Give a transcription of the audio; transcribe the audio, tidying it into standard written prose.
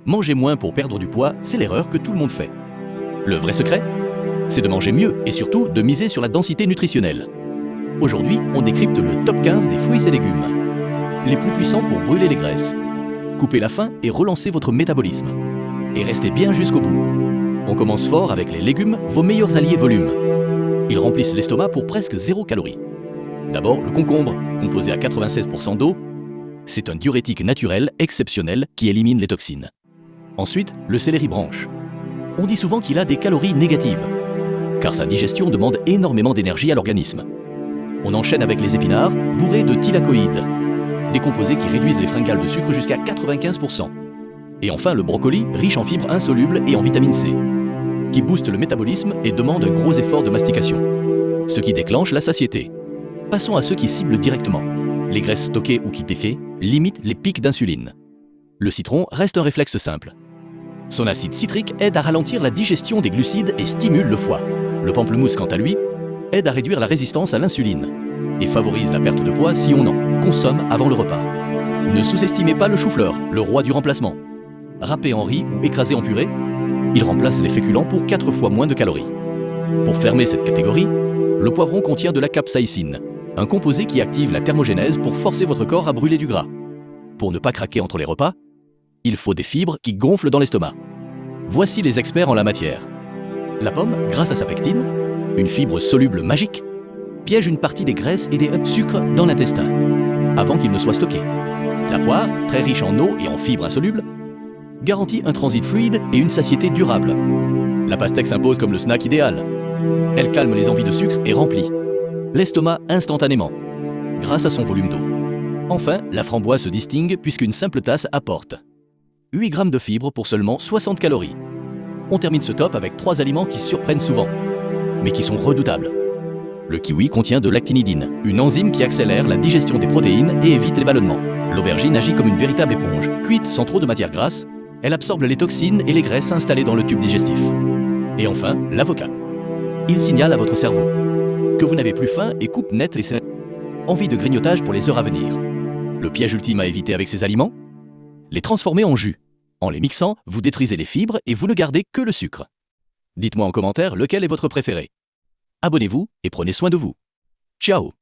Manger moins pour perdre du poids, c'est l'erreur que tout le monde fait. Le vrai secret, c'est de manger mieux et surtout de miser sur la densité nutritionnelle. Aujourd'hui, on décrypte le top 15 des fruits et légumes. Les plus puissants pour brûler les graisses. Coupez la faim et relancez votre métabolisme. Et restez bien jusqu'au bout. On commence fort avec les légumes, vos meilleurs alliés volume. Ils remplissent l'estomac pour presque 0 calories. D'abord, le concombre, composé à 96% d'eau. C'est un diurétique naturel exceptionnel qui élimine les toxines. Ensuite, le céleri branche. On dit souvent qu'il a des calories négatives, car sa digestion demande énormément d'énergie à l'organisme. On enchaîne avec les épinards, bourrés de thylakoïdes, des composés qui réduisent les fringales de sucre jusqu'à 95%. Et enfin, le brocoli, riche en fibres insolubles et en vitamine C, qui booste le métabolisme et demande un gros effort de mastication, ce qui déclenche la satiété. Passons à ceux qui ciblent directement. Les graisses stockées ou liquéfiées limitent les pics d'insuline. Le citron reste un réflexe simple. Son acide citrique aide à ralentir la digestion des glucides et stimule le foie. Le pamplemousse, quant à lui, aide à réduire la résistance à l'insuline et favorise la perte de poids si on en consomme avant le repas. Ne sous-estimez pas le chou-fleur, le roi du remplacement. Râpé en riz ou écrasé en purée, il remplace les féculents pour 4 fois moins de calories. Pour fermer cette catégorie, le poivron contient de la capsaïcine, un composé qui active la thermogénèse pour forcer votre corps à brûler du gras. Pour ne pas craquer entre les repas, il faut des fibres qui gonflent dans l'estomac. Voici les experts en la matière. La pomme, grâce à sa pectine, une fibre soluble magique, piège une partie des graisses et des sucres dans l'intestin, avant qu'ils ne soient stockés. La poire, très riche en eau et en fibres insolubles, garantit un transit fluide et une satiété durable. La pastèque s'impose comme le snack idéal. Elle calme les envies de sucre et remplit l'estomac instantanément, grâce à son volume d'eau. Enfin, la framboise se distingue puisqu'une simple tasse apporte 8 grammes de fibres pour seulement 60 calories. On termine ce top avec 3 aliments qui surprennent souvent, mais qui sont redoutables. Le kiwi contient de l'actinidine, une enzyme qui accélère la digestion des protéines et évite les ballonnements. L'aubergine agit comme une véritable éponge. Cuite sans trop de matière grasse, elle absorbe les toxines et les graisses installées dans le tube digestif. Et enfin, l'avocat. Il signale à votre cerveau que vous n'avez plus faim et coupe net les envies de grignotage pour les heures à venir. Le piège ultime à éviter avec ces aliments ? Les transformer en jus. En les mixant, vous détruisez les fibres et vous ne gardez que le sucre. Dites-moi en commentaire lequel est votre préféré. Abonnez-vous et prenez soin de vous. Ciao!